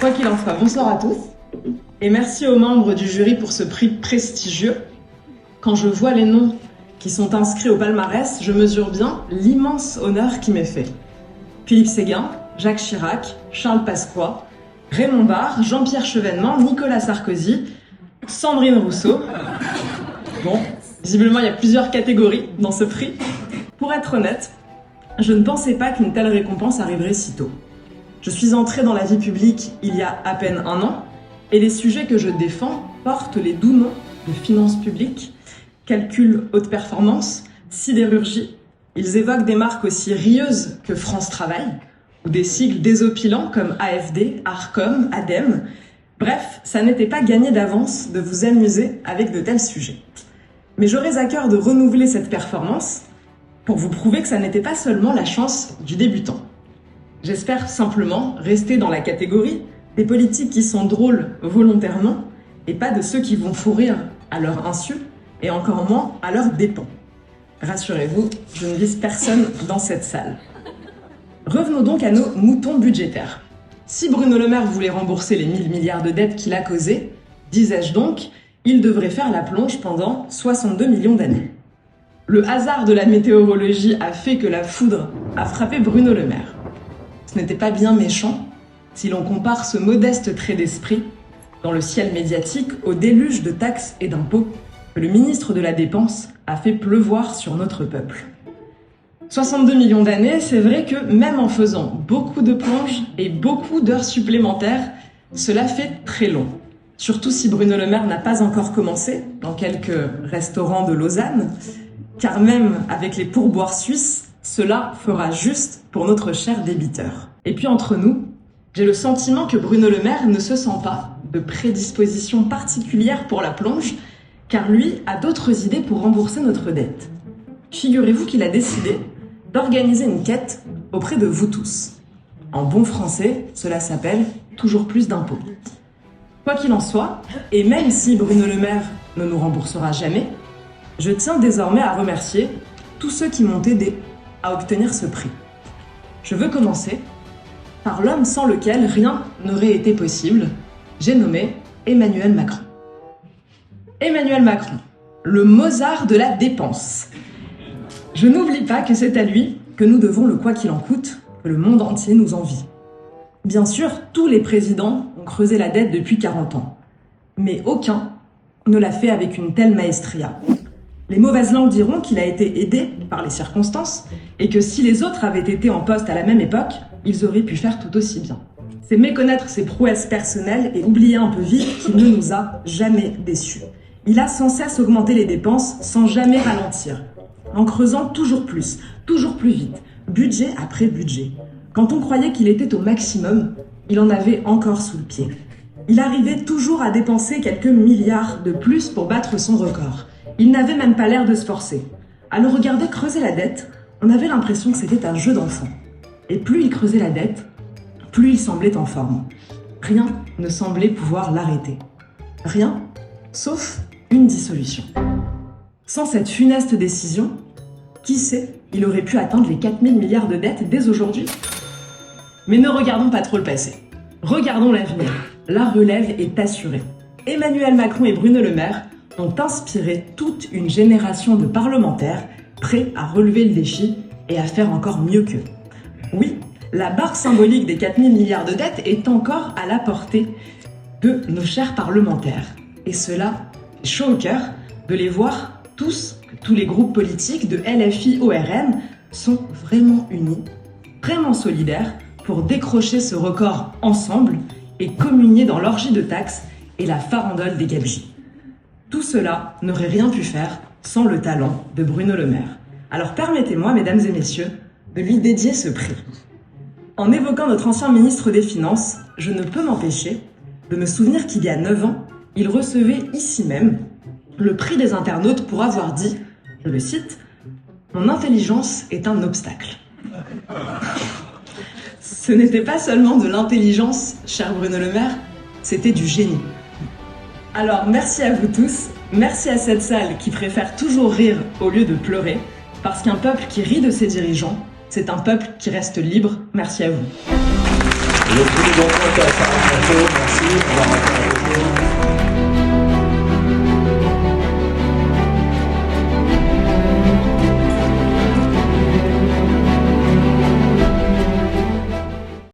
Quoi qu'il en soit, bonsoir à tous. Et merci aux membres du jury pour ce prix prestigieux. Quand je vois les noms qui sont inscrits au palmarès, je mesure bien l'immense honneur qui m'est fait. Philippe Séguin, Jacques Chirac, Charles Pasqua, Raymond Barre, Jean-Pierre Chevènement, Nicolas Sarkozy, Sandrine Rousseau. Bon, visiblement il y a plusieurs catégories dans ce prix. Pour être honnête, je ne pensais pas qu'une telle récompense arriverait si tôt. Je suis entrée dans la vie publique il y a à peine 1 an, et les sujets que je défends portent les doux noms de finances publiques, calcul haute performance, sidérurgie. Ils évoquent des marques aussi rieuses que France Travail, ou des sigles désopilants comme AFD, Arcom, ADEME. Bref, ça n'était pas gagné d'avance de vous amuser avec de tels sujets. Mais j'aurais à cœur de renouveler cette performance pour vous prouver que ça n'était pas seulement la chance du débutant. J'espère simplement rester dans la catégorie des politiques qui sont drôles volontairement et pas de ceux qui vont fou rire à leur insu et encore moins à leurs dépens. Rassurez-vous, je ne vise personne dans cette salle. Revenons donc à nos moutons budgétaires. Si Bruno Le Maire voulait rembourser les 1000 milliards de dettes qu'il a causées, disais-je donc, il devrait faire la plonge pendant 62 millions d'années. Le hasard de la météorologie a fait que la foudre a frappé Bruno Le Maire. Ce n'était pas bien méchant si l'on compare ce modeste trait d'esprit dans le ciel médiatique au déluge de taxes et d'impôts que le ministre de la Dépense a fait pleuvoir sur notre peuple. 62 millions d'années, c'est vrai que même en faisant beaucoup de plonges et beaucoup d'heures supplémentaires, cela fait très long. Surtout si Bruno Le Maire n'a pas encore commencé dans quelques restaurants de Lausanne, car même avec les pourboires suisses, cela fera juste pour notre cher débiteur. Et puis entre nous, j'ai le sentiment que Bruno Le Maire ne se sent pas de prédisposition particulière pour la plonge, car lui a d'autres idées pour rembourser notre dette. Figurez-vous qu'il a décidé d'organiser une quête auprès de vous tous. En bon français, cela s'appelle toujours plus d'impôts. Quoi qu'il en soit, et même si Bruno Le Maire ne nous remboursera jamais, je tiens désormais à remercier tous ceux qui m'ont aidé à obtenir ce prix. Je veux commencer par l'homme sans lequel rien n'aurait été possible. J'ai nommé Emmanuel Macron. Emmanuel Macron, le Mozart de la dépense. Je n'oublie pas que c'est à lui que nous devons le quoi qu'il en coûte, que le monde entier nous envie. Bien sûr, tous les présidents ont creusé la dette depuis 40 ans, mais aucun ne l'a fait avec une telle maestria. Les mauvaises langues diront qu'il a été aidé par les circonstances et que si les autres avaient été en poste à la même époque, ils auraient pu faire tout aussi bien. C'est méconnaître ses prouesses personnelles et oublier un peu vite qu'il ne nous a jamais déçus. Il a sans cesse augmenté les dépenses sans jamais ralentir, en creusant toujours plus vite, budget après budget. Quand on croyait qu'il était au maximum, il en avait encore sous le pied. Il arrivait toujours à dépenser quelques milliards de plus pour battre son record. Il n'avait même pas l'air de se forcer. À le regarder creuser la dette, on avait l'impression que c'était un jeu d'enfant. Et plus il creusait la dette, plus il semblait en forme. Rien ne semblait pouvoir l'arrêter. Rien, sauf une dissolution. Sans cette funeste décision, qui sait, il aurait pu atteindre les 4000 milliards de dettes dès aujourd'hui. Mais ne regardons pas trop le passé. Regardons l'avenir. La relève est assurée. Emmanuel Macron et Bruno Le Maire ont inspiré toute une génération de parlementaires prêts à relever le défi et à faire encore mieux qu'eux. Oui, la barre symbolique des 4000 milliards de dettes est encore à la portée de nos chers parlementaires. Et cela fait chaud au cœur de les voir tous, que tous les groupes politiques de LFI au RN sont vraiment unis, vraiment solidaires pour décrocher ce record ensemble et communier dans l'orgie de taxes et la farandole des gabegies. Tout cela n'aurait rien pu faire sans le talent de Bruno Le Maire. Alors permettez-moi, mesdames et messieurs, de lui dédier ce prix. En évoquant notre ancien ministre des Finances, je ne peux m'empêcher de me souvenir qu'il y a 9 ans, il recevait ici même le prix des internautes pour avoir dit, je le cite, « Mon intelligence est un obstacle ». Ce n'était pas seulement de l'intelligence, cher Bruno Le Maire, c'était du génie. Alors merci à vous tous, merci à cette salle qui préfère toujours rire au lieu de pleurer, parce qu'un peuple qui rit de ses dirigeants, c'est un peuple qui reste libre. Merci à vous. Et donc, tous les bons comptes à Sarah Monaco.